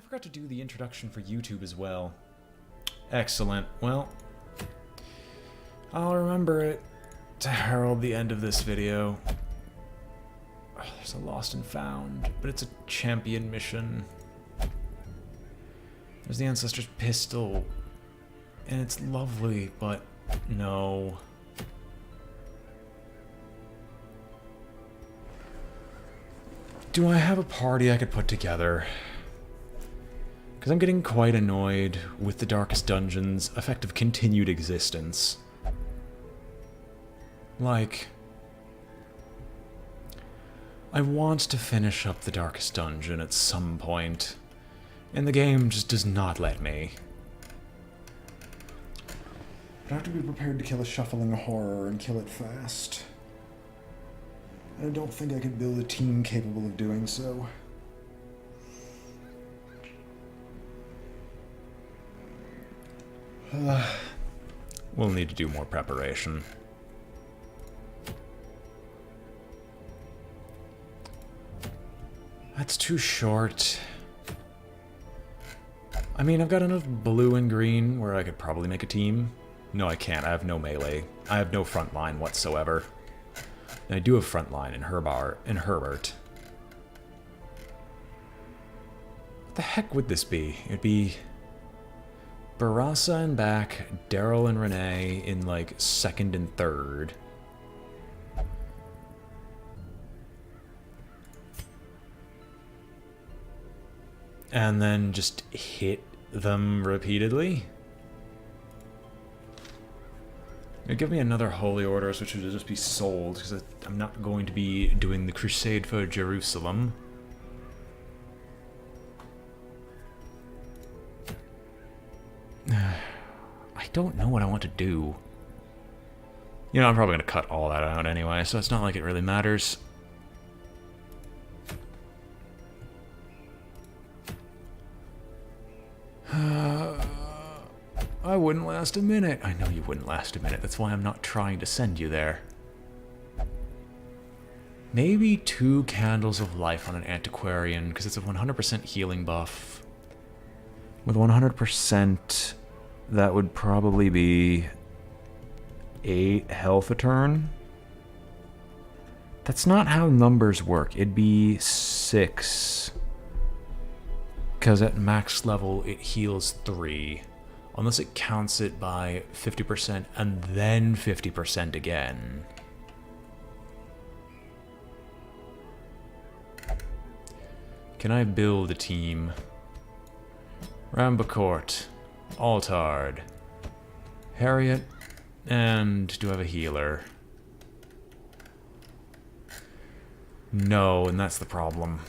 I forgot to do the introduction for YouTube as well. Excellent. Well, I'll remember it to herald the end of this video. Oh, there's a lost and found, but it's a champion mission. There's the Ancestor's pistol, and it's lovely, but no. Do I have a party I could put together? Because I'm getting quite annoyed with the Darkest Dungeon's effective continued existence. Like, I want to finish up the Darkest Dungeon at some point, and the game just does not let me. But I have to be prepared to kill a shuffling horror and kill it fast. And I don't think I could build a team capable of doing so. We'll need to do more preparation. That's too short. I mean, I've got enough blue and green where I could probably make a team. No, I can't. I have no melee. I have no front line whatsoever. And I do have front line in Herbert. What the heck would this be? It'd be Barasa and back, Daryl and Renee in, like, second and third. And then just hit them repeatedly. It'd give me another Holy Orders, which would just be sold, because I'm not going to be doing the Crusade for Jerusalem. I don't know what I want to do. You know, I'm probably going to cut all that out anyway, so it's not like it really matters. I wouldn't last a minute. I know you wouldn't last a minute. That's why I'm not trying to send you there. Maybe 2 Candles of Life on an Antiquarian, because it's a 100% healing buff. With 100%, that would probably be 8 health a turn. That's not how numbers work. It'd be 6. Because at max level, it heals 3. Unless it counts it by 50% and then 50% again. Can I build a team? Rambacourt, Altard, Harriet, and do I have a healer? No, and that's the problem.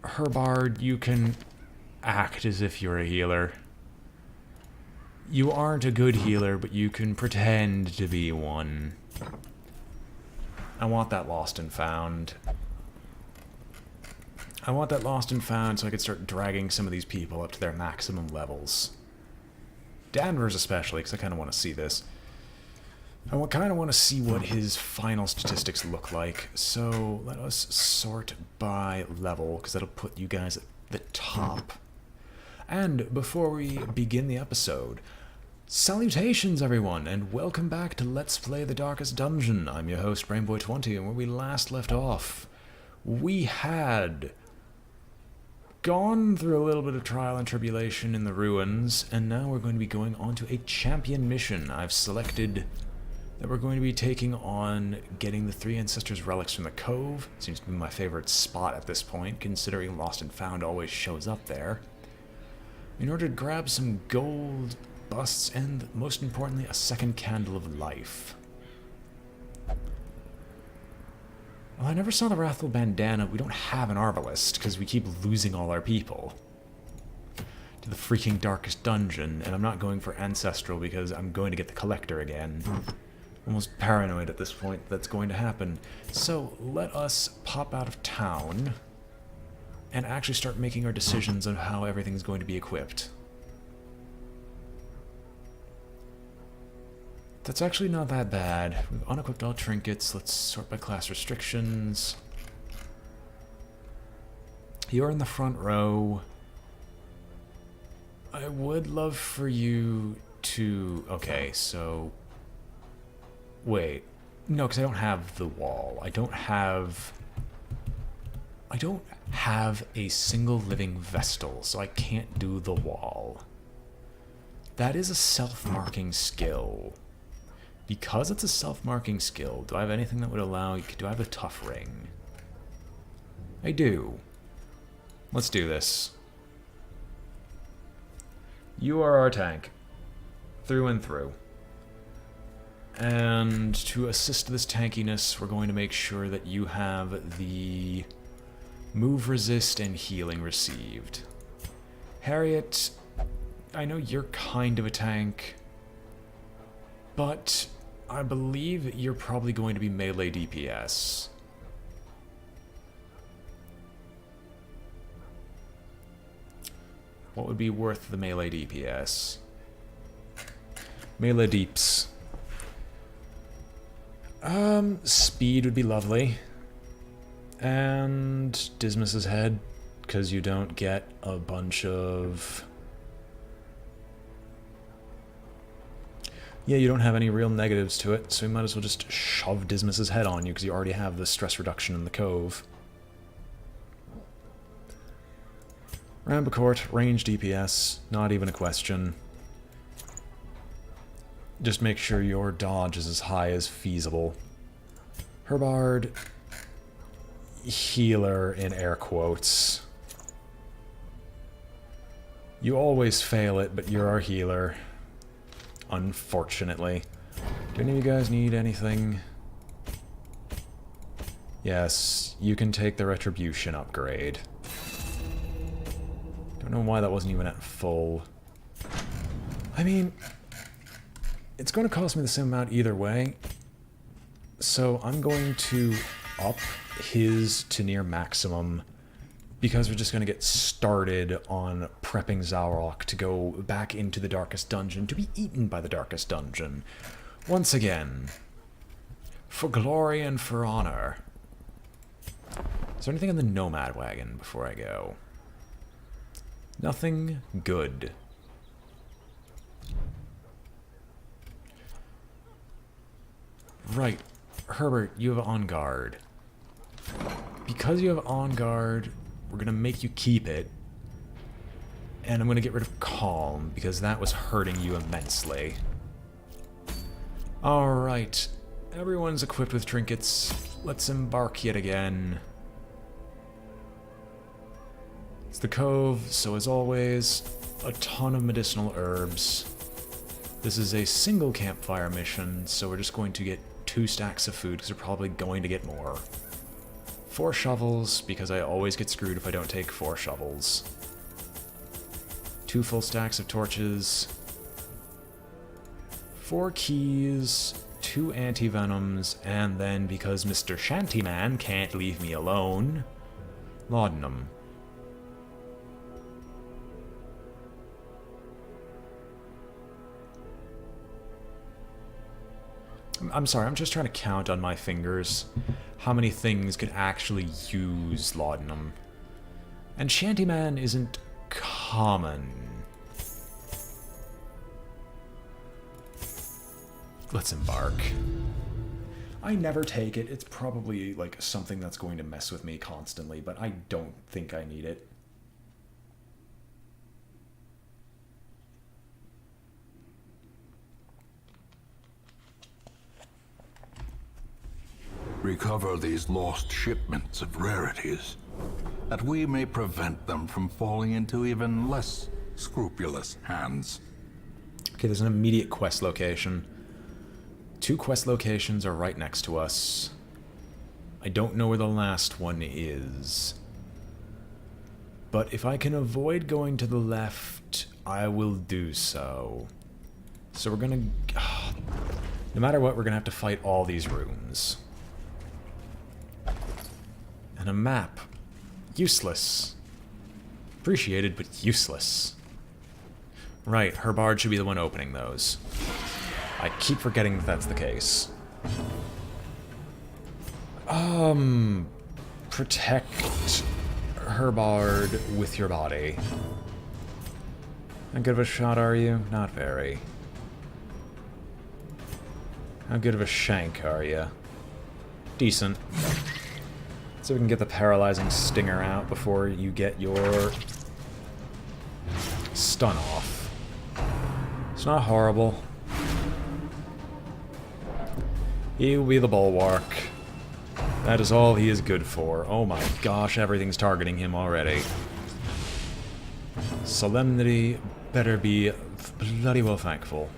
Herbard, you can act as if you're a healer. You aren't a good healer, but you can pretend to be one. I want that lost and found. I want that lost and found so I could start dragging some of these people up to their maximum levels. Danvers especially, because I kind of want to see this. I kind of want to see what his final statistics look like. So let us sort by level, because that'll put you guys at the top. And before we begin the episode, salutations everyone, and welcome back to Let's Play the Darkest Dungeon. I'm your host, BrainBoy20, and where we last left off, we had gone through a little bit of trial and tribulation in the ruins, and now we're going to be going on to a champion mission. I've selected that we're going to be taking on getting the 3 Ancestors' relics from the Cove. Seems to be my favorite spot at this point, considering Lost and Found always shows up there. In order to grab some gold busts and, most importantly, a second Candle of Life. Well, I never saw the Wrathful Bandana. We don't have an Arbalist, because we keep losing all our people to the freaking Darkest Dungeon, and I'm not going for Ancestral because I'm going to get the Collector again. Almost paranoid at this point that's going to happen. So, let us pop out of town and actually start making our decisions on how everything's going to be equipped. That's actually not that bad. We've unequipped all trinkets. Let's sort by class restrictions. You're in the front row. I would love for you to... Okay, so... Wait. No, because I don't have the wall. I don't have a single living Vestal, so I can't do the wall. That is a self-marking skill. Because it's a self-marking skill, do I have anything that would allow... Do I have a tough ring? I do. Let's do this. You are our tank. Through and through. And to assist this tankiness, we're going to make sure that you have the move resist and healing received. Harriet, I know you're kind of a tank, but I believe you're probably going to be melee DPS. What would be worth the melee DPS? Melee deeps. Speed would be lovely. And Dismas's head, because you don't get a bunch of... Yeah, you don't have any real negatives to it, so we might as well just shove Dismas's head on you, because you already have the stress reduction in the cove. Rambicourt, range DPS, not even a question. Just make sure your dodge is as high as feasible. Herbard, healer in air quotes. You always fail it, but you're our healer. Unfortunately. Do any of you guys need anything? Yes, you can take the retribution upgrade. Don't know why that wasn't even at full. I mean, it's going to cost me the same amount either way. So I'm going to up his to near maximum because we're just going to get started on prepping Zaurok to go back into the Darkest Dungeon to be eaten by the Darkest Dungeon. Once again. For glory and for honor. Is there anything in the Nomad wagon before I go? Nothing good. Right. Herbert, you have On Guard. Because you have On Guard, we're going to make you keep it. And I'm going to get rid of Calm, because that was hurting you immensely. Alright. Everyone's equipped with trinkets. Let's embark yet again. It's the Cove, so as always, a ton of medicinal herbs. This is a single campfire mission, so we're just going to get 2 stacks of food, because we're probably going to get more. 4 shovels, because I always get screwed if I don't take 4 shovels. 2 full stacks of torches. 4 keys, 2 anti-venoms, and then, because Mr. Shantyman can't leave me alone, laudanum. I'm sorry, I'm just trying to count on my fingers how many things could actually use laudanum. And Shantyman isn't common. Let's embark. I never take it. It's probably like something that's going to mess with me constantly, but I don't think I need it. Recover these lost shipments of rarities, that we may prevent them from falling into even less scrupulous hands. Okay, there's an immediate quest location. 2 quest locations are right next to us. I don't know where the last one is. But if I can avoid going to the left, I will do so. So we're gonna... no matter what, we're gonna have to fight all these rooms. And a map. Useless. Appreciated, but useless. Right, Herbard should be the one opening those. I keep forgetting that that's the case. Protect Herbard with your body. How good of a shot are you? Not very. How good of a shank are you? Decent. So we can get the paralyzing stinger out before you get your stun off. It's not horrible. He will be the bulwark. That is all he is good for. Oh my gosh, everything's targeting him already. Solemnity better be bloody well thankful.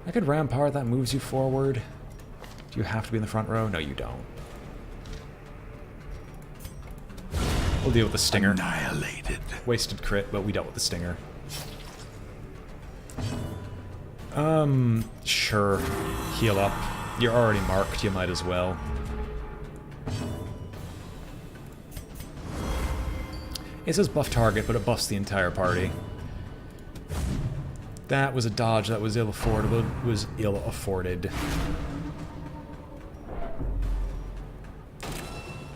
I could rampart that moves you forward. Do you have to be in the front row? No, you don't. We'll deal with the stinger. Annihilated. Wasted crit, but we dealt with the stinger. Sure. Heal up. You're already marked, you might as well. It says buff target, but it buffs the entire party. That was a dodge that was ill-afforded.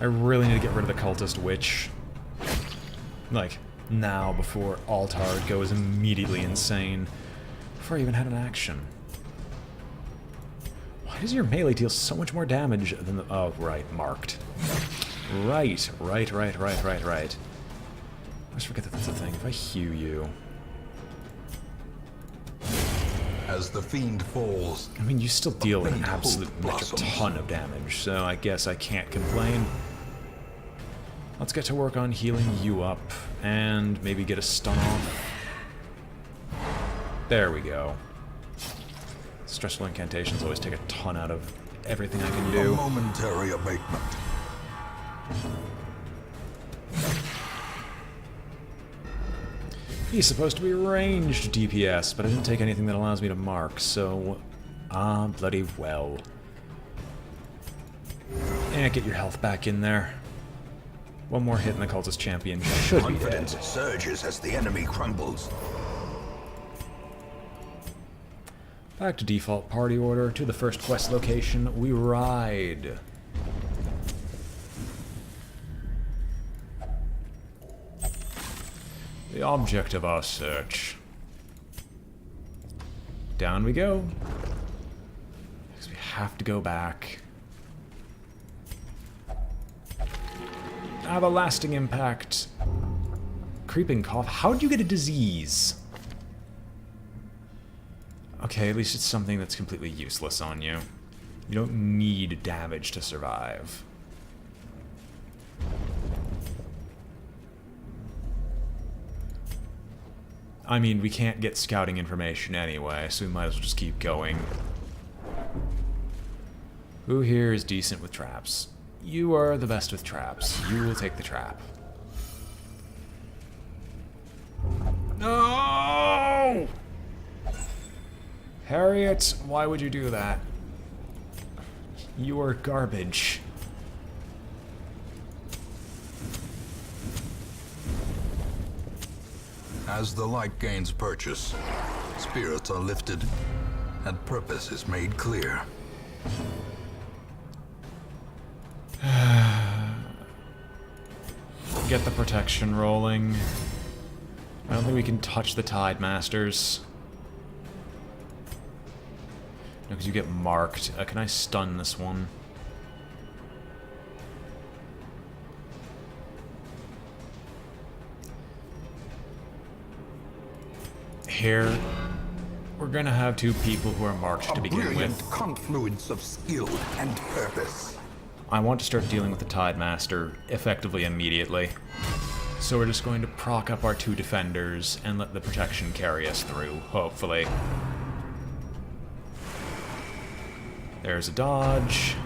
I really need to get rid of the cultist witch. Like, now, before Altard goes immediately insane. Before I even had an action. Why does your melee deal so much more damage than the... Oh, right, marked. Right. I always forget that that's a thing. If I hew you... As the fiend falls... I mean, you still deal an absolute ton of damage, so I guess I can't complain. Let's get to work on healing you up, and maybe get a stun off. There we go. Stressful incantations always take a ton out of everything I can do. A momentary abatement. He's supposed to be ranged DPS, but I didn't take anything that allows me to mark, so... bloody well. And get your health back in there. One more hit and the cultist champion should be dead. Confidence surges as the enemy crumbles. Back to default party order, to the first quest location, we ride. The object of our search. Down we go. Because we have to go back. Have a lasting impact. Creeping cough. How'd you get a disease? Okay, at least it's something that's completely useless on you. You don't need damage to survive. I mean, we can't get scouting information anyway, so we might as well just keep going. Who here is decent with traps? You are the best with traps. You will take the trap. No! Harriet, why would you do that? You are garbage. As the light gains purchase, spirits are lifted, and purpose is made clear. Get the protection rolling. I don't think we can touch the Tide Masters. No, because you get marked. Can I stun this one? Here, we're gonna have two people who are marked to begin with. Confluence of skill and purpose. I want to start dealing with the Tide Master effectively immediately. So we're just going to proc up our two defenders and let the protection carry us through, hopefully. There's a dodge.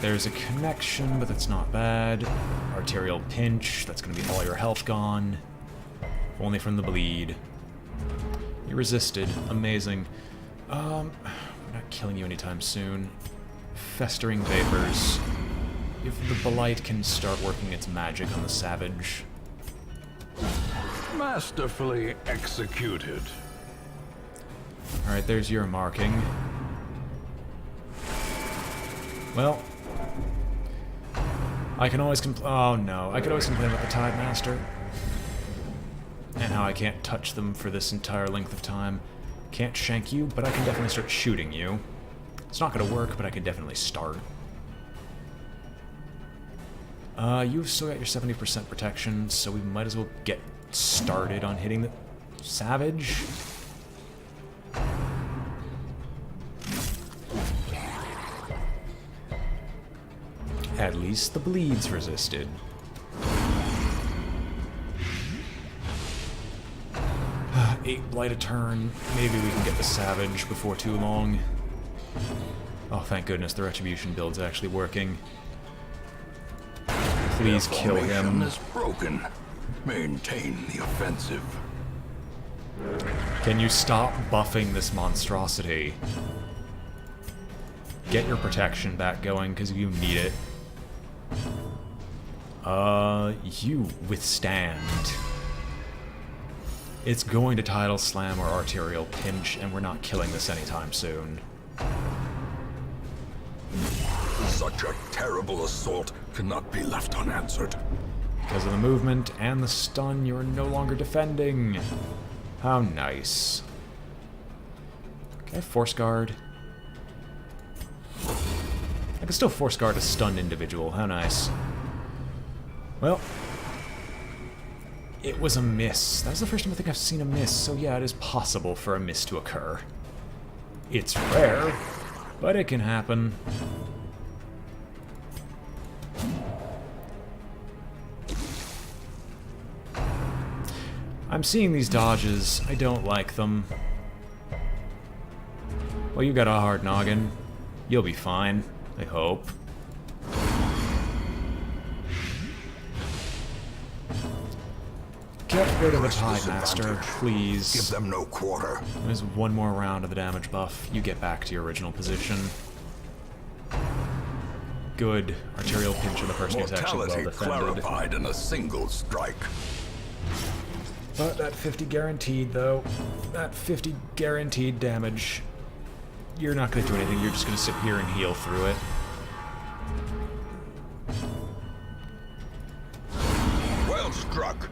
There's a connection, but that's not bad. Arterial pinch, that's going to be all your health gone. Only from the bleed. You resisted. Amazing. We're not killing you anytime soon. Festering vapors. If the Blight can start working its magic on the Savage. Masterfully executed. Alright, there's your marking. Well, I can always oh no, I could always complain about the Tide Master. And how I can't touch them for this entire length of time. Can't shank you, but I can definitely start shooting you. It's not gonna work, but I can definitely start. You've still got your 70% protection, so we might as well get started on hitting the Savage. At least the bleed's resisted. 8 blight a turn. Maybe we can get the Savage before too long. Oh, thank goodness the Retribution build's actually working. Please kill him. Is broken. Maintain the offensive. Can you stop buffing this monstrosity? Get your protection back going, because you need it. You withstand. It's going to Tidal Slam or Arterial Pinch, and we're not killing this anytime soon. Such a terrible assault cannot be left unanswered. Because of the movement and the stun, you're no longer defending. How nice. Okay, Force Guard. I can still Force Guard a stunned individual. How nice. Well, it was a miss. That was the first time I think I've seen a miss, so yeah, it is possible for a miss to occur. It's rare, but it can happen. I'm seeing these dodges. I don't like them. Well, you got a hard noggin. You'll be fine, I hope. Get rid of the Tide Master, please. Give them no quarter. There's one more round of the damage buff. You get back to your original position. Good. Arterial Pinch of the person who's actually well defended. Clarified in a single strike. But that 50 guaranteed, though. That 50 guaranteed damage. You're not going to do anything. You're just going to sit here and heal through it. Well struck.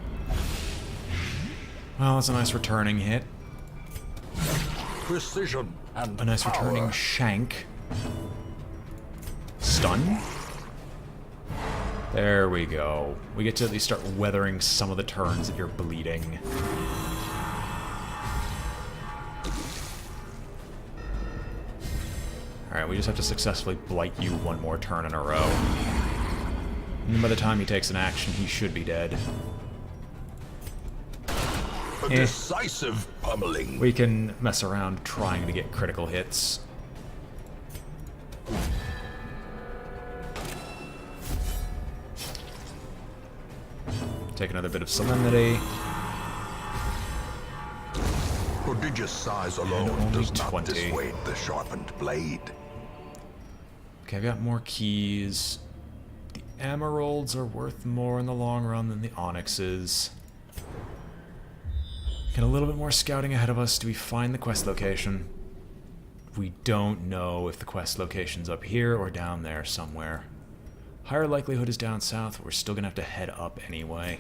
Well, that's a nice returning hit. Precision and A nice power. returning shank. Stun? There we go. We get to at least start weathering some of the turns that you're bleeding. Alright, we just have to successfully blight you one more turn in a row. And then by the time he takes an action, he should be dead. A decisive pummeling. We can mess around trying to get critical hits. Take another bit of Solemnity. Prodigious size alone only does not 20. dissuade the sharpened blade. Okay, I've got more keys. The emeralds are worth more in the long run than the onyxes. Get a little bit more scouting ahead of us. Do we find the quest location? We don't know if the quest location's up here or down there somewhere. Higher likelihood is down south, but we're still gonna have to head up anyway.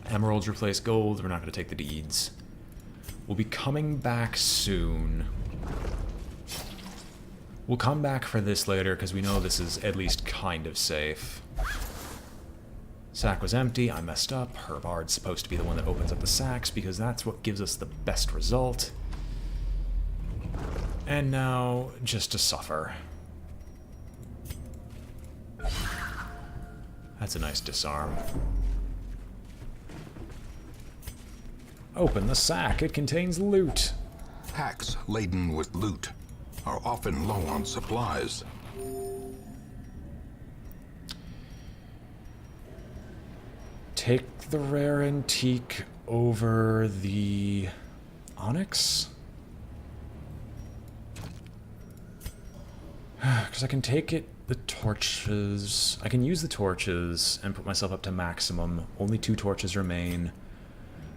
Emeralds replace gold. We're not gonna take the deeds. We'll be coming back soon. We'll come back for this later, because we know this is at least kind of safe. Sack was empty, I messed up. Herbard's supposed to be the one that opens up the sacks, because that's what gives us the best result. And now, just to suffer. That's a nice disarm. Open the sack, it contains loot. Packs laden with loot are often low on supplies. Take the rare antique over the onyx? Because I can take it, the torches. I can use the torches and put myself up to maximum. Only 2 torches remain.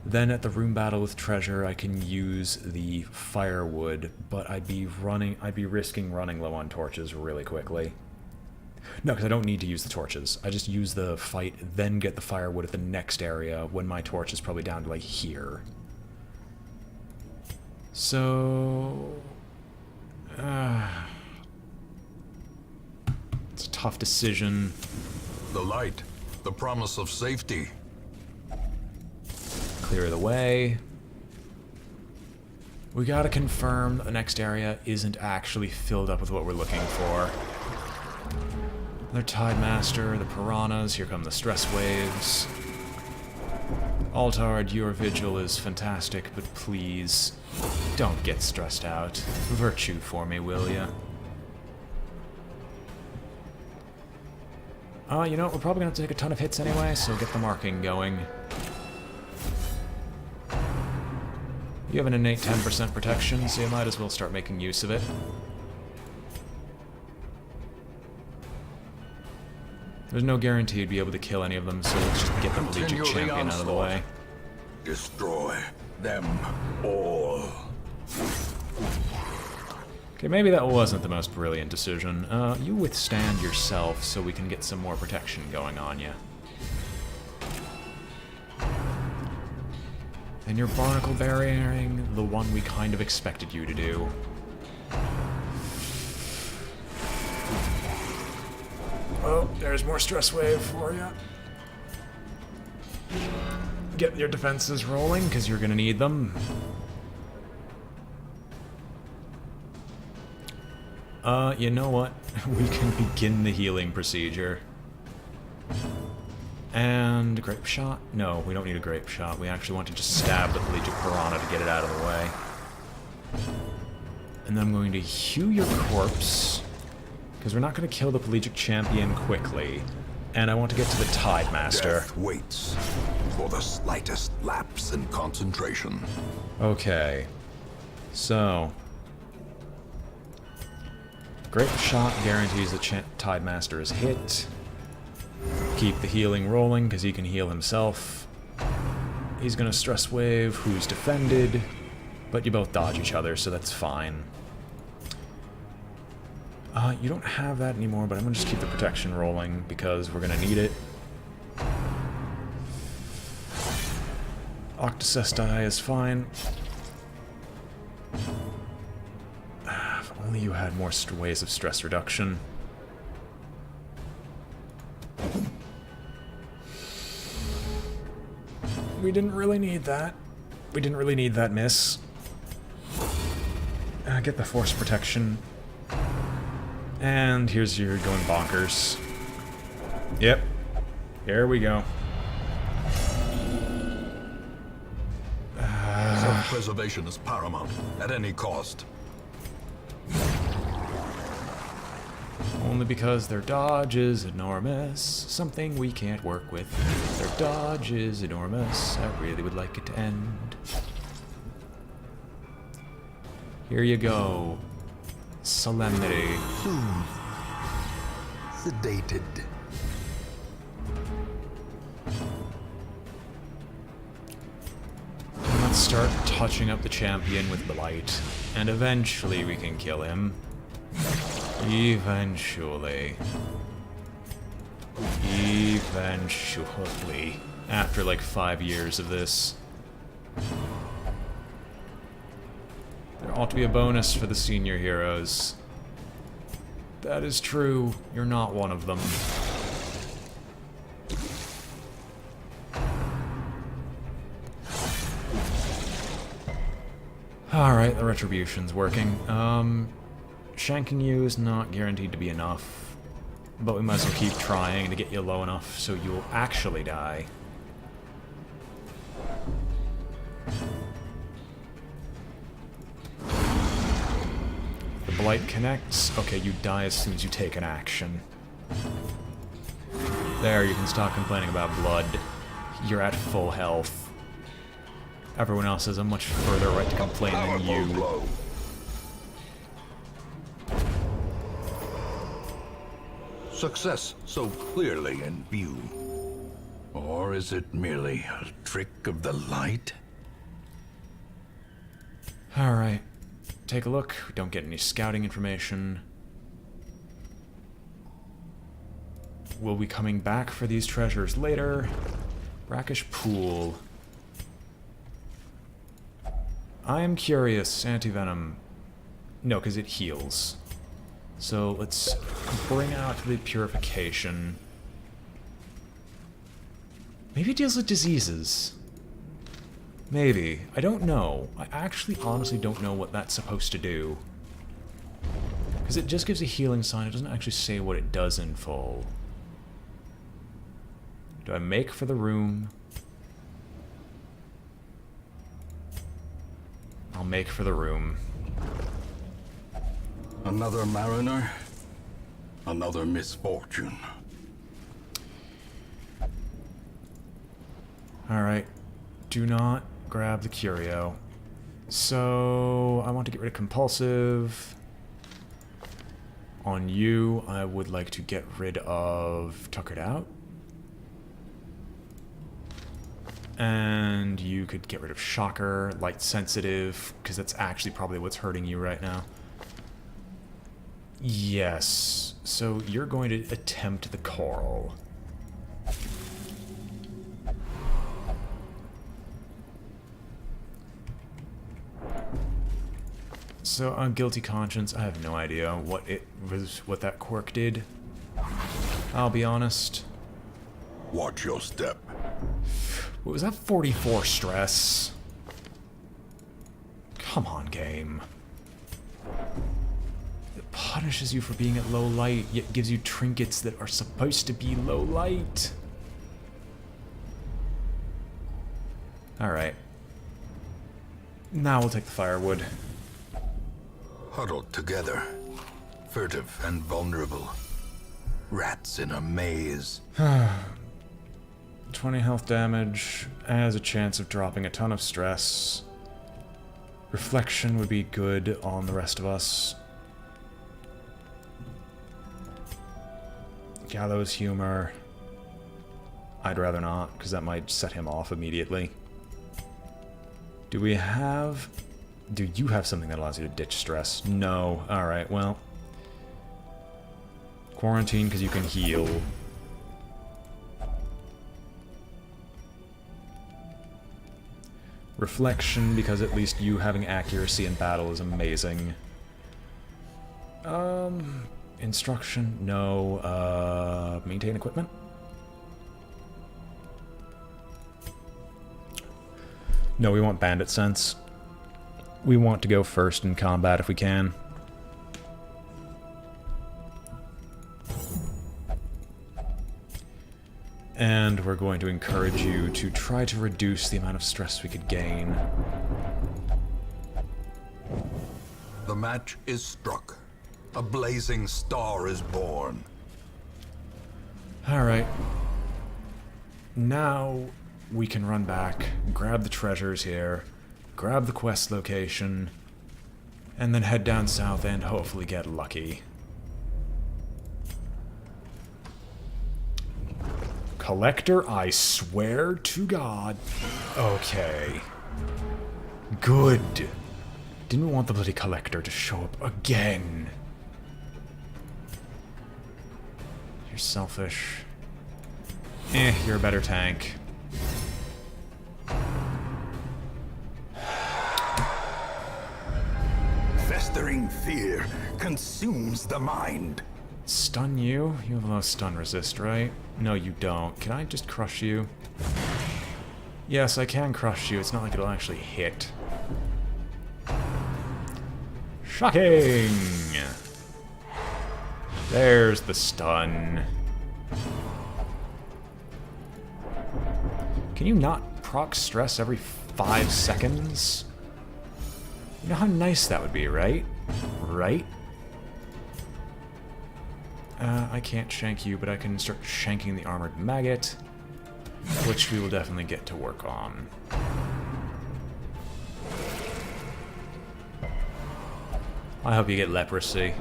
Then at the room battle with treasure, I can use the firewood, but I'd be risking running low on torches really quickly. No, because I don't need to use the torches. I just use the fight, then get the firewood at the next area when my torch is probably down to, like, here. So... it's a tough decision. The light, the promise of safety. Clear the way. We gotta confirm the next area isn't actually filled up with what we're looking for. Another Tide Master, the piranhas, here come the stress waves. Altard, your vigil is fantastic, but please, don't get stressed out. Virtue for me, will ya? You know what, we're probably gonna have to take a ton of hits anyway, so get the marking going. You have an innate 10% protection, so you might as well start making use of it. There's no guarantee you'd be able to kill any of them, so let's just get the Collegiate Champion out of the way. Destroy them all. Okay, maybe that wasn't the most brilliant decision. You withstand yourself so we can get some more protection going on you. And you're barnacle burying, the one we kind of expected you to do. Oh, there's more stress wave for you. Get your defenses rolling, because you're going to need them. You know what? We can begin the healing procedure. And grape shot? No, we don't need a grape shot. We actually want to just stab the Pelagic Piranha to get it out of the way. And then I'm going to hew your corpse, because we're not going to kill the Pelagic Champion quickly. And I want to get to the Tide Master. Death waits for the slightest lapse in concentration. Okay. So... grape shot guarantees the Tide Master is hit. Keep the healing rolling, because he can heal himself. He's gonna stress wave who's defended, but you both dodge each other, so that's fine. You don't have that anymore, but I'm gonna just keep the protection rolling, because we're gonna need it. Octocesti is fine. If only you had more ways of stress reduction. We didn't really need that. We didn't really need that miss. Get the force protection. And here's your going bonkers. Yep. Here we go. Self-preservation is paramount, at any cost. Only because their dodge is enormous. Something we can't work with. Their dodge is enormous. I really would like it to end. Here you go. Solemnity. Sedated. Let's start touching up the champion with Blight. And eventually we can kill him. Eventually. Eventually. After like 5 years of this. There ought to be a bonus for the senior heroes. That is true. You're not one of them. Alright, the retribution's working. Shanking you is not guaranteed to be enough, but we might as well keep trying to get you low enough so you'll actually die. The Blight connects. Okay, you die as soon as you take an action. There, you can stop complaining about blood. You're at full health. Everyone else has a much further right to complain than you. Success so clearly in view. Or Or is it merely a trick of the light? Alright. Take a look. We don't get any scouting information. We'll be coming back for these treasures later. Brackish pool. I am curious. Anti-venom. No, because it heals. So let's bring out the purification. Maybe it deals with diseases. Maybe. I don't know. I actually honestly don't know what that's supposed to do. Because it just gives a healing sign. It doesn't actually say what it does in full. Do I make for the room? I'll make for the room. Another mariner? Another misfortune. Alright. Do not grab the curio. So, I want to get rid of compulsive. On you, I would like to get rid of tuckered out. And you could get rid of shocker, light sensitive, because that's actually probably what's hurting you right now. Yes. So you're going to attempt the coral. So on guilty conscience, I have no idea what that quirk did. I'll be honest. Watch your step. What was that? 44 stress? Come on, game. It punishes you for being at low light, yet gives you trinkets that are supposed to be low light. Alright. Now we'll take the firewood. Huddled together. Furtive and vulnerable. Rats in a maze. 20 health damage, has a chance of dropping a ton of stress. Reflection would be good on the rest of us. Gallows humor. I'd rather not, because that might set him off immediately. Do we have... Do you have something that allows you to ditch stress? No. Alright, well. Quarantine, because you can heal. Reflection, because at least you having accuracy in battle is amazing. Instruction? No. Maintain equipment? No, we want bandit sense. We want to go first in combat if we can. And we're going to encourage you to try to reduce the amount of stress we could gain. The match is struck. A blazing star is born. Alright. Now we can run back, grab the treasures here, grab the quest location, and then head down south and hopefully get lucky. Collector, I swear to God. Okay. Good. Didn't want the bloody collector to show up again. You're selfish. You're a better tank. Festering fear consumes the mind. Stun you? You have low stun resist, right? No, you don't. Can I just crush you? Yes, I can crush you. It's not like it'll actually hit. Shocking! There's the stun. Can you not proc stress every 5 seconds? You know how nice that would be, right? Right? I can't shank you, but I can start shanking the armored maggot, which we will definitely get to work on. I hope you get leprosy.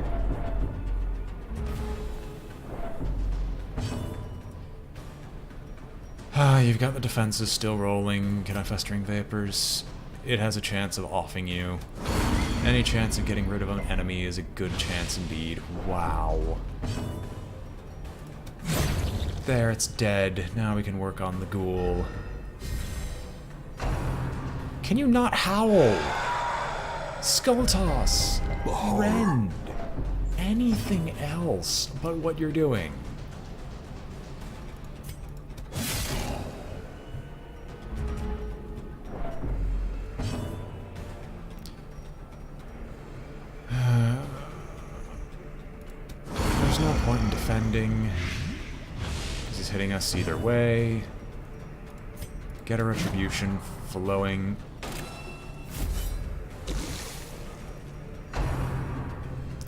You've got the defenses still rolling. Can I Festering Vapors? It has a chance of offing you. Any chance of getting rid of an enemy is a good chance indeed. Wow. There, it's dead. Now we can work on the ghoul. Can you not howl? Skull Toss! Rend! Anything else but what you're doing. There's no point in defending. He's hitting us either way. Get a retribution flowing.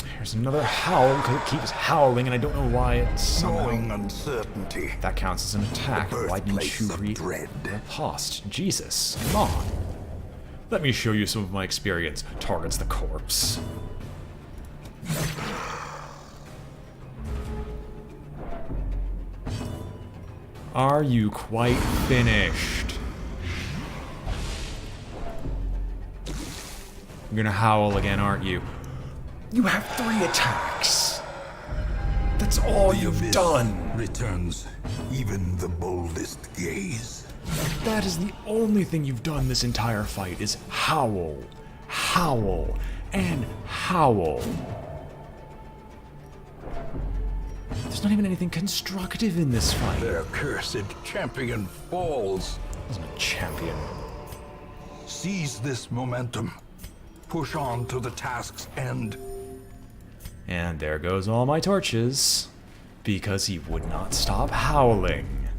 There's another howl because it keeps howling and I don't know why it's Gnawing uncertainty. That counts as an attack. Why didn't you Birthplace of read dread. riposte? Jesus, come on. Let me show you some of my experience. Targets the corpse. Are you quite finished? You're gonna howl again, aren't you? You have 3 attacks. That's all you've done. Returns even the boldest gaze. That is the only thing you've done this entire fight is howl, howl, and howl. There's not even anything constructive in this fight. Their cursed champion falls. Wasn't a champion. Seize this momentum. Push on to the task's end. And there goes all my torches. Because he would not stop howling.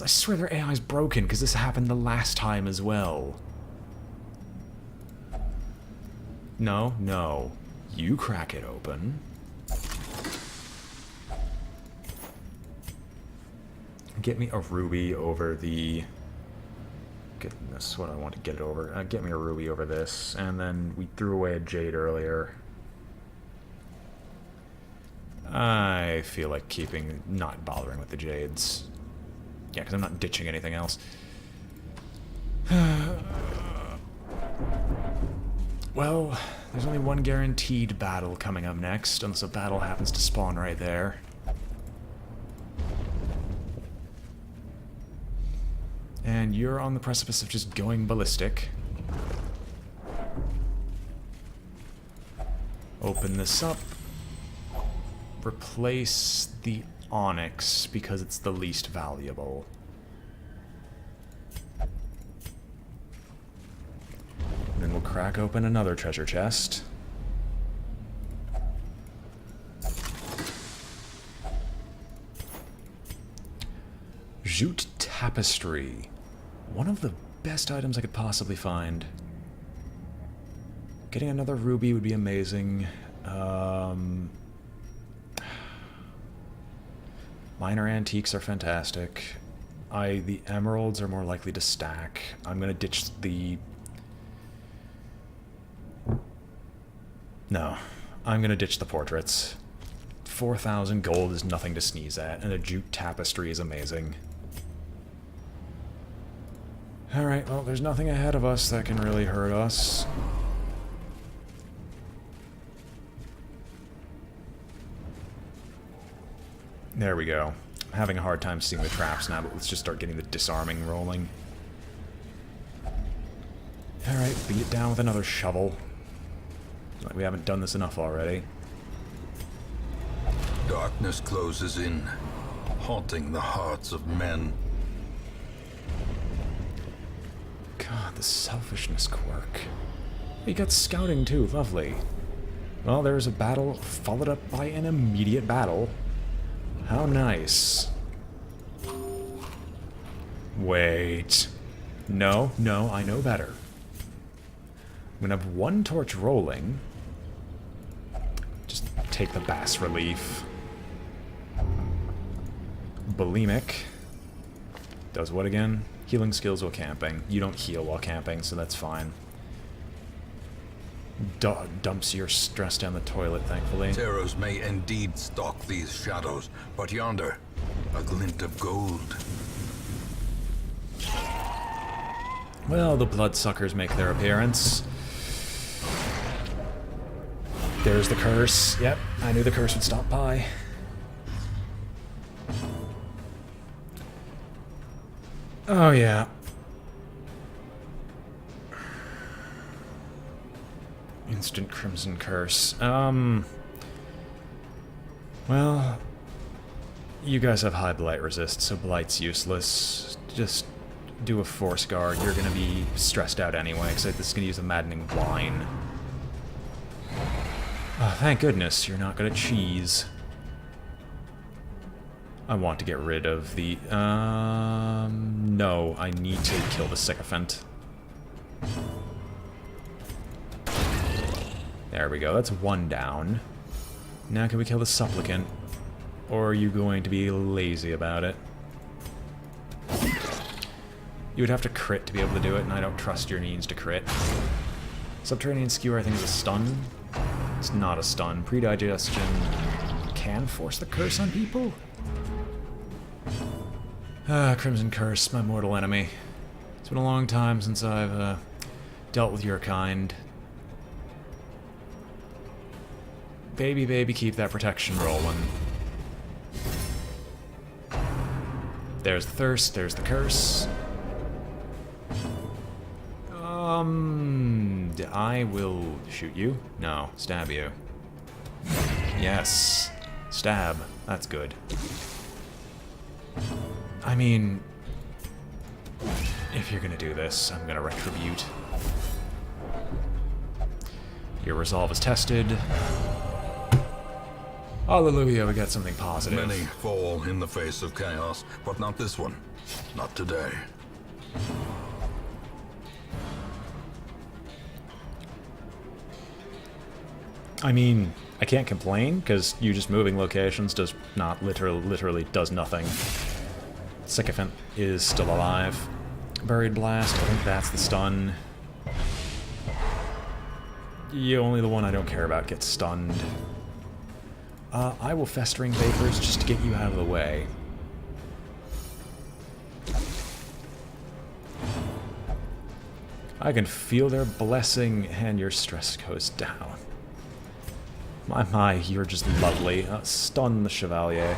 I swear their AI's broken, because this happened the last time as well. No, no. You crack it open. Get me a ruby over the... Goodness, what do I want to get it over? Get me a ruby over this, and then we threw away a jade earlier. I feel like not bothering with the jades. Yeah, because I'm not ditching anything else. Well, there's only one guaranteed battle coming up next, unless a battle happens to spawn right there. And you're on the precipice of just going ballistic. Open this up. Replace the onyx because it's the least valuable. Then we'll crack open another treasure chest. Jute tapestry. One of the best items I could possibly find. Getting another ruby would be amazing. Minor antiques are fantastic. The emeralds are more likely to stack. I'm gonna ditch the... No. I'm gonna ditch the portraits. 4,000 gold is nothing to sneeze at, and a jute tapestry is amazing. Alright, well, there's nothing ahead of us that can really hurt us. There we go. I'm having a hard time seeing the traps now, but let's just start getting the disarming rolling. Alright, beat it down with another shovel. Like we haven't done this enough already. Darkness closes in, haunting the hearts of men. God, the selfishness quirk. You got scouting too, lovely. Well, there's a battle followed up by an immediate battle. How nice. Wait. No, no, I know better. I'm gonna have one torch rolling. Just take the bas relief. Bulimic. Does what again? Healing skills while camping. You don't heal while camping, so that's fine. Dumps your stress down the toilet, thankfully. Terrors may indeed stalk these shadows, but yonder, a glint of gold. Well, the bloodsuckers make their appearance. There's the curse. Yep, I knew the curse would stop by. Oh, yeah. Instant Crimson Curse. Well, you guys have high blight resist, so blight's useless. Just do a force guard. You're gonna be stressed out anyway, because this is gonna use a maddening wine. Oh, thank goodness you're not good at cheese. I want to get rid of the... no, I need to kill the sycophant. There we go, that's one down. Now can we kill the supplicant? Or are you going to be lazy about it? You would have to crit to be able to do it, and I don't trust your means to crit. Subterranean Skewer, I think, is a stun. It's not a stun. Predigestion can force the curse on people? Ah, Crimson Curse, my mortal enemy. It's been a long time since I've dealt with your kind. Baby, baby, keep that protection rolling. There's the thirst, there's the curse. I will shoot you. No, stab you. Yes. Stab. That's good. I mean, if you're gonna do this, I'm gonna retribute. Your resolve is tested. Hallelujah, we got something positive. Many fall in the face of chaos, but not this one. Not today. I mean, I can't complain, because you just moving locations does not literally does nothing. Sycophant is still alive. Buried Blast, I think that's the stun. Only the one I don't care about gets stunned. I will Festering Vapors just to get you out of the way. I can feel their blessing, and your stress goes down. My, you're just lovely. Stun the Chevalier.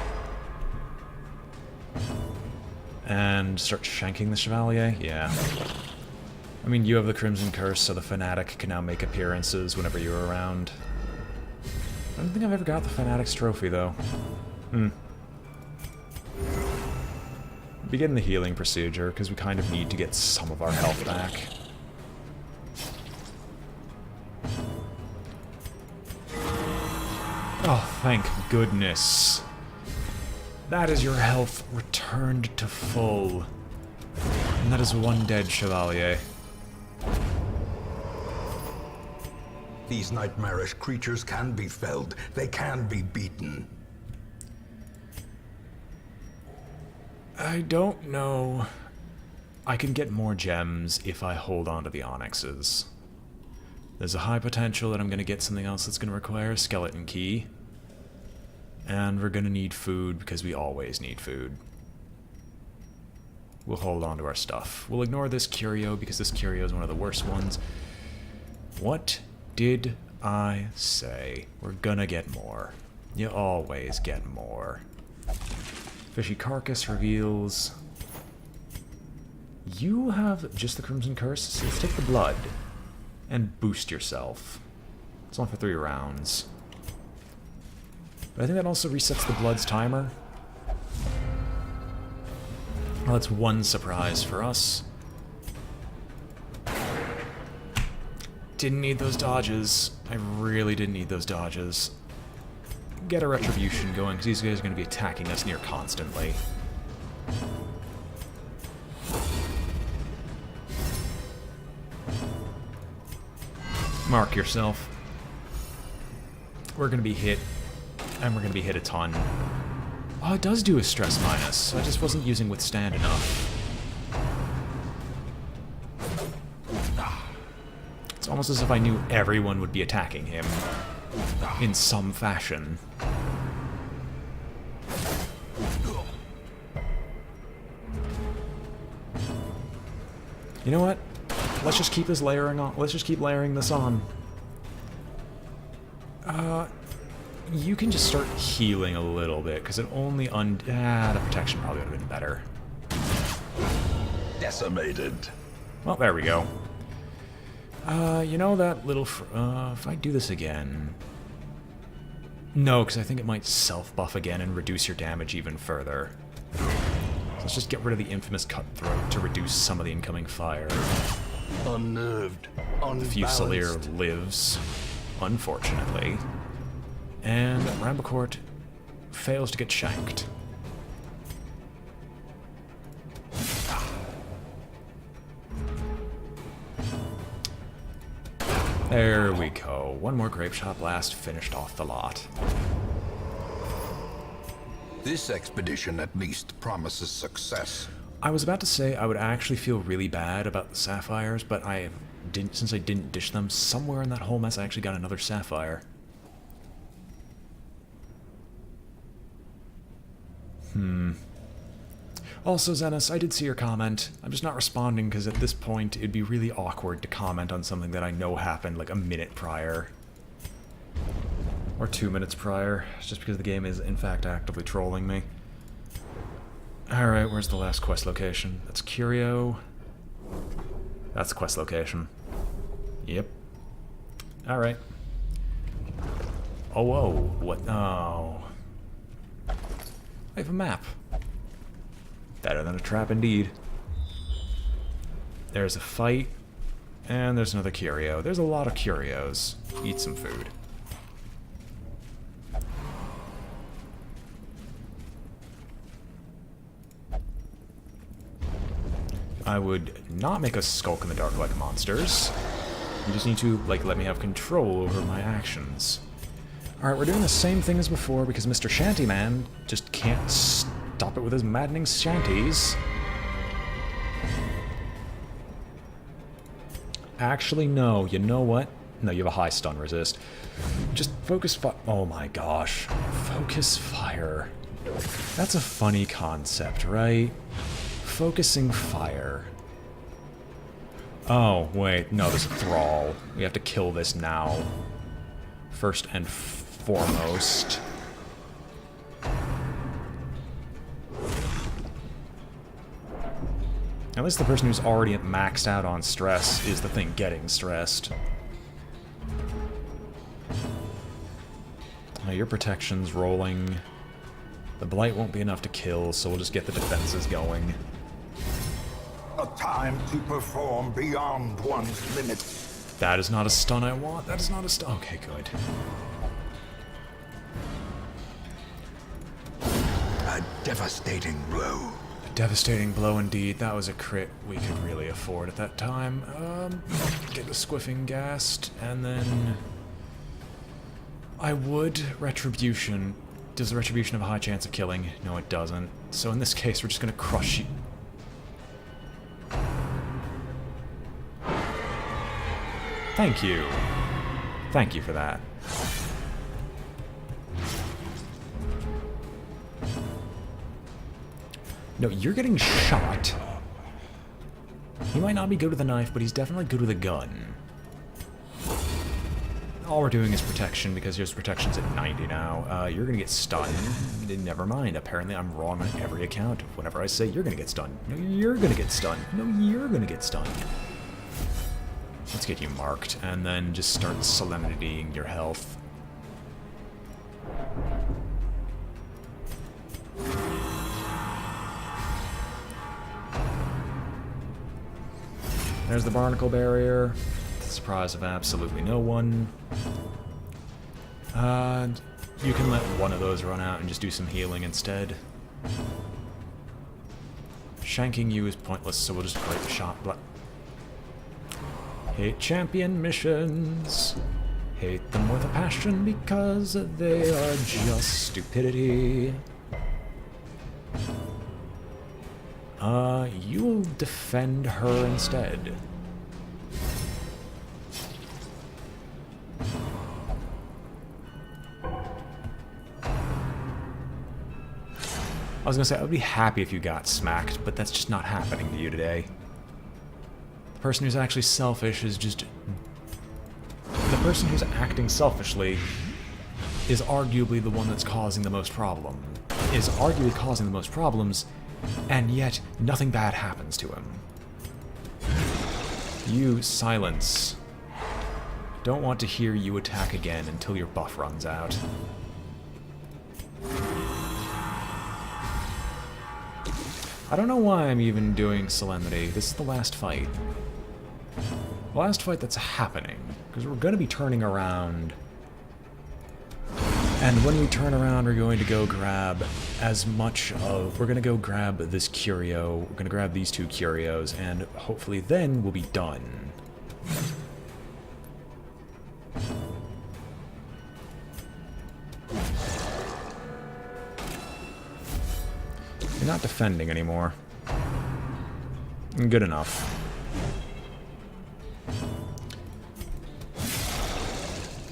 And start shanking the Chevalier? Yeah. I mean, you have the Crimson Curse, so the Fanatic can now make appearances whenever you're around. I don't think I've ever got the Fanatic's trophy, though. Begin the healing procedure, because we kind of need to get some of our health back. Oh, thank goodness. That is your health returned to full. And that is one dead Chevalier. These nightmarish creatures can be felled. They can be beaten. I don't know. I can get more gems if I hold on to the onyxes. There's a high potential that I'm going to get something else that's going to require a skeleton key. And we're going to need food because we always need food. We'll hold on to our stuff. We'll ignore this curio because this curio is one of the worst ones. What did I say? We're gonna get more. You always get more. Fishy Carcass reveals... You have just the Crimson Curse, so let's take the blood. And boost yourself. It's on for 3 rounds. But I think that also resets the blood's timer. Well, that's one surprise for us. Didn't need those dodges. I really didn't need those dodges. Get a retribution going, because these guys are going to be attacking us near constantly. Mark yourself. We're going to be hit, and we're going to be hit a ton. Oh, it does do a stress minus. I just wasn't using withstand enough. It's almost as if I knew everyone would be attacking him in some fashion. You know what? Let's just keep this layering on. Let's just keep layering this on. You can just start healing a little bit, because it only the protection probably would have been better. Decimated. Well, there we go. You know that little... if I do this again... No, because I think it might self-buff again and reduce your damage even further. So let's just get rid of the infamous cutthroat to reduce some of the incoming fire. Unnerved. The Fusilier lives, unfortunately. And Rambocourt fails to get shanked. There we go. One more Grape Shot Blast finished off the lot. This expedition at least promises success. I was about to say I would actually feel really bad about the sapphires, but since I didn't dish them, somewhere in that whole mess I actually got another sapphire. Also, Zenos, I did see your comment. I'm just not responding because at this point it'd be really awkward to comment on something that I know happened like a minute prior. Or 2 minutes prior, just because the game is in fact actively trolling me. Alright, where's the last quest location? That's Curio. That's the quest location. Yep. Alright. Oh, whoa. What? Oh. I have a map. Better than a trap indeed. There's a fight, and there's another curio. There's a lot of curios. Eat some food. I would not make us skulk in the dark like monsters. You just need to, like, let me have control over my actions. Alright, we're doing the same thing as before because Mr. Shantyman just can't stop it with his maddening shanties. Actually, no. You know what? No, you have a high stun resist. Just focus fire. Oh my gosh. Focus fire. That's a funny concept, right? Focusing fire. Oh, wait. No, there's a thrall. We have to kill this now. First and foremost. At least the person who's already maxed out on stress is the thing getting stressed. Now your protection's rolling. The blight won't be enough to kill, so we'll just get the defenses going. A time to perform beyond one's limits. That is not a stun I want. That is not a stun. Okay, good. A devastating blow. Devastating blow indeed. That was a crit we could really afford at that time. Get the squiffing gassed, and then I would Retribution. Does the Retribution have a high chance of killing? No, it doesn't. So in this case, we're just gonna crush you. Thank you. Thank you for that. No, you're getting shot. He might not be good with a knife, but he's definitely good with a gun. All we're doing is protection, because yours protection's at 90 now. You're gonna get stunned. Never mind, apparently I'm wrong on every account. Whenever I say you're gonna get stunned. No, you're gonna get stunned. No, you're gonna get stunned. Let's get you marked, and then just start solemnitying your health. There's the barnacle barrier. To the surprise of absolutely no one. You can let one of those run out and just do some healing instead. Shanking you is pointless, so we'll just break the shot. Hate champion missions. Hate them with a passion because they are just stupidity. You'll defend her instead. I was gonna say, I would be happy if you got smacked, but that's just not happening to you today. The person who's actually selfish is just... The person who's acting selfishly is arguably the one that's causing the most problem. Is arguably causing the most problems, and yet nothing bad happens to him. You silence. Don't want to hear you attack again until your buff runs out. I don't know why I'm even doing Solemnity. This is the last fight. The last fight that's happening. Because we're going to be turning around. And when we turn around, we're going to go grab as much of... We're going to go grab this curio. We're going to grab these 2 curios. And hopefully then we'll be done. You're not defending anymore. Good enough.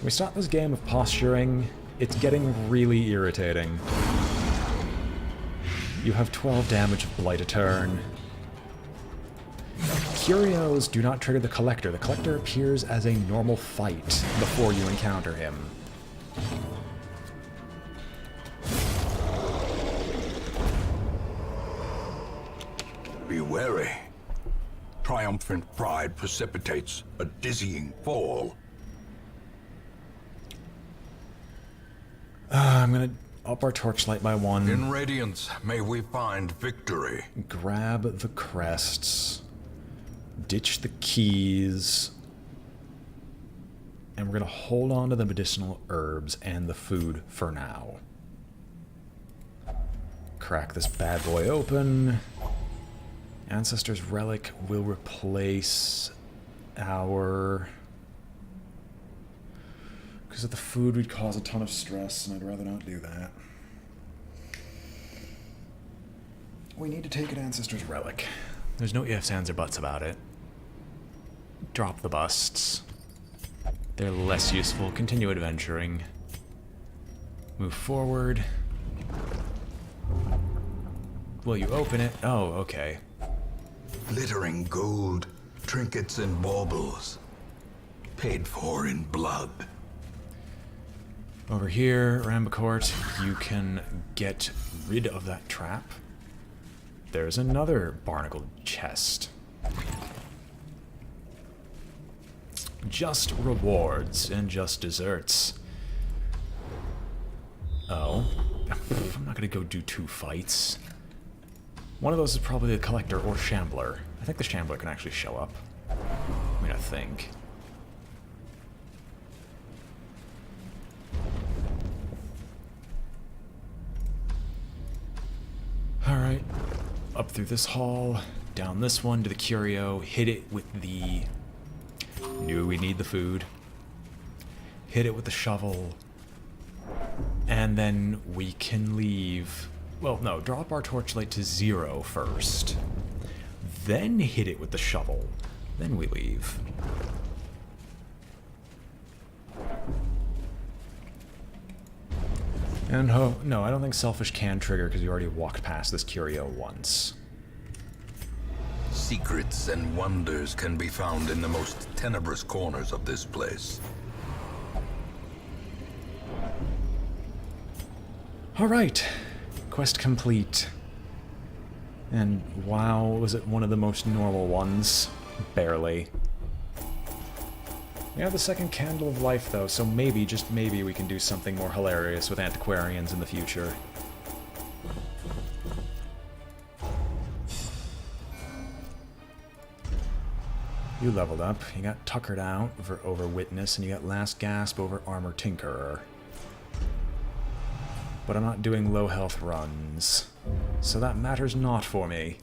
We start this game of posturing. It's getting really irritating. You have 12 damage of Blight a turn. Curios do not trigger the Collector. The Collector appears as a normal fight before you encounter him. Be wary. Triumphant pride precipitates a dizzying fall. I'm gonna up our torchlight by 1. In Radiance, may we find victory. Grab the crests. Ditch the keys. And we're gonna hold on to the medicinal herbs and the food for now. Crack this bad boy open. Ancestor's Relic will replace our... Because of the food would cause a ton of stress, and I'd rather not do that. We need to take an Ancestor's Relic. There's no ifs, ands, or buts about it. Drop the busts. They're less useful. Continue adventuring. Move forward. Will you open it? Oh, okay. Glittering gold, trinkets and baubles. Paid for in blood. Over here, Rambacourt, you can get rid of that trap. There's another barnacled chest. Just rewards and just desserts. Oh. I'm not gonna go do 2 fights. One of those is probably the Collector or Shambler. I think the Shambler can actually show up. I mean, I think. Alright. Up through this hall, down this one to the curio, hit it with the... Knew we need the food. Hit it with the shovel. And then we can leave... Well, no, drop our torchlight to 0 first. Then hit it with the shovel. Then we leave. And no, I don't think Selfish can trigger because we already walked past this curio once. Secrets and wonders can be found in the most tenebrous corners of this place. Alright. Quest complete. And wow, was it one of the most normal ones? Barely. We have the second Candle of Life, though, so maybe, just maybe, we can do something more hilarious with antiquarians in the future. You leveled up. You got Tuckered Out over Witness, and you got Last Gasp over Armor Tinkerer. But I'm not doing low health runs, so that matters not for me.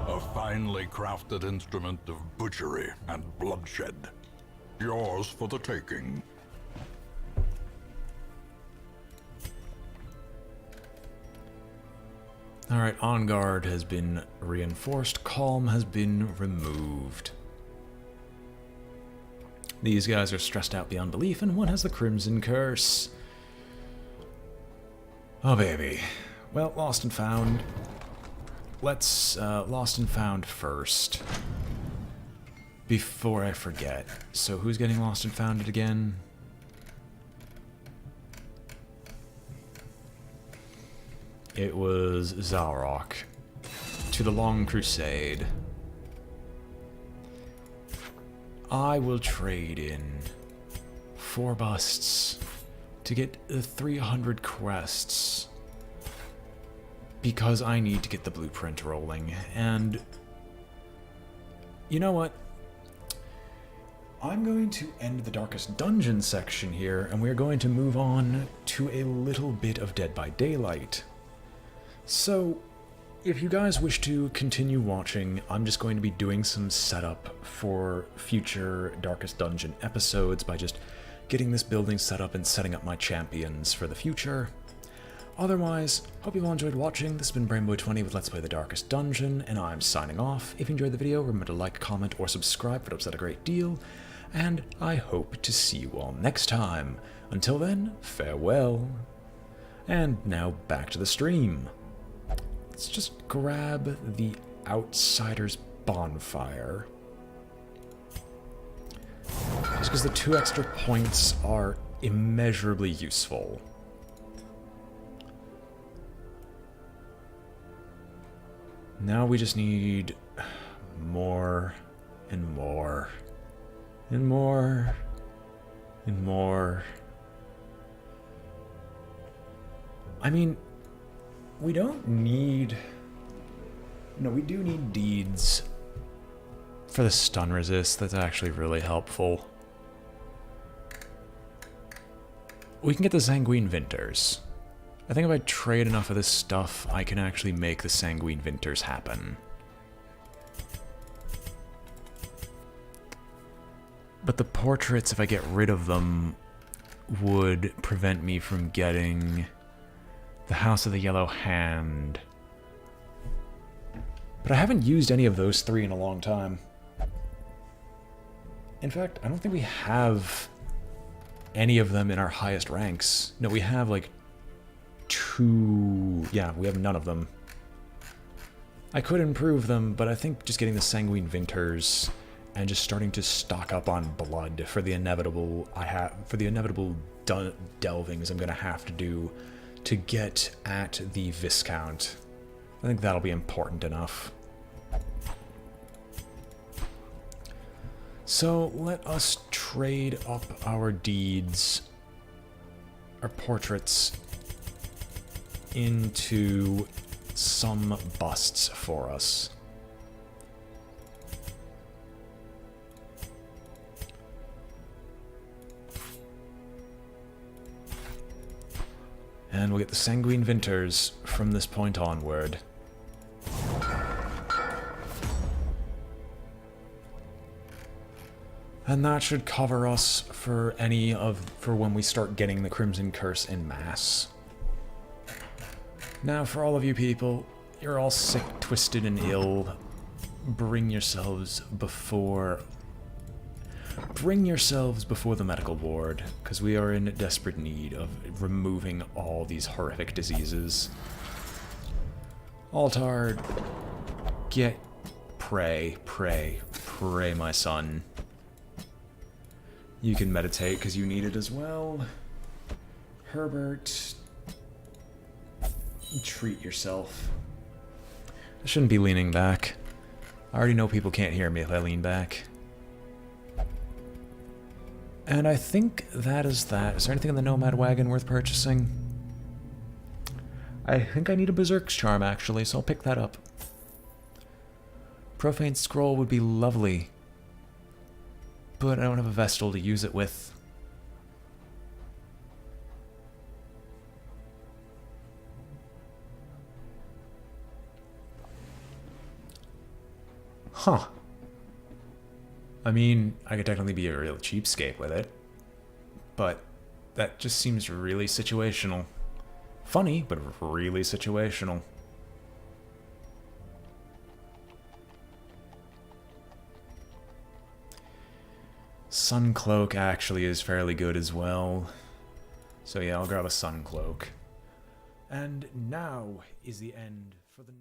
A finely crafted instrument of butchery and bloodshed. Yours for the taking. Alright, On Guard has been reinforced. Calm has been removed. These guys are stressed out beyond belief, and one has the Crimson Curse. Oh, baby. Well, lost and found. let's Lost and Found first. Before I forget. So who's getting Lost and Founded again? It was Zalrock. To the Long Crusade. I will trade in 4 busts to get 300 quests. Because I need to get the blueprint rolling. And you know what? I'm going to end the Darkest Dungeon section here, and we're going to move on to a little bit of Dead by Daylight. So, if you guys wish to continue watching, I'm just going to be doing some setup for future Darkest Dungeon episodes by just getting this building set up and setting up my champions for the future. Otherwise, hope you've all enjoyed watching. This has been BrainBoy20 with Let's Play the Darkest Dungeon, and I'm signing off. If you enjoyed the video, remember to like, comment, or subscribe, it helps out a great deal. And I hope to see you all next time. Until then, farewell. And now back to the stream. Let's just grab the Outsider's Bonfire. Just because the 2 extra points are immeasurably useful. Now we just need more and more and more and more. I mean, we don't need... No, we do need deeds for the stun resist. That's actually really helpful. We can get the Sanguine Vinters. I think if I trade enough of this stuff, I can actually make the Sanguine Vinters happen. But the portraits, if I get rid of them, would prevent me from getting the House of the Yellow Hand. But I haven't used any of those 3 in a long time. In fact, I don't think we have any of them in our highest ranks. No, we have like 2... Yeah, we have none of them. I could improve them, but I think just getting the Sanguine Vinters and just starting to stock up on blood for the inevitable delvings I'm gonna have to do to get at the Viscount. I think that'll be important enough. So let us trade up our deeds, our portraits, into some busts for us. And we'll get the Sanguine Vinters from this point onward. And that should cover us for when we start getting the Crimson Curse en masse. Now, for all of you people, you're all sick, twisted, and ill. Bring yourselves before the medical ward, because we are in desperate need of removing all these horrific diseases. Altard, pray, my son. You can meditate because you need it as well. Herbert, treat yourself. I shouldn't be leaning back. I already know people can't hear me if I lean back. And I think that is that. Is there anything in the Nomad Wagon worth purchasing? I think I need a Berserk's Charm, actually, so I'll pick that up. Profane Scroll would be lovely, but I don't have a Vestal to use it with. Huh. I mean, I could technically be a real cheapskate with it, but that just seems really situational. Funny, but really situational. Sun Cloak actually is fairly good as well. So yeah, I'll grab a Sun Cloak. And now is the end for the...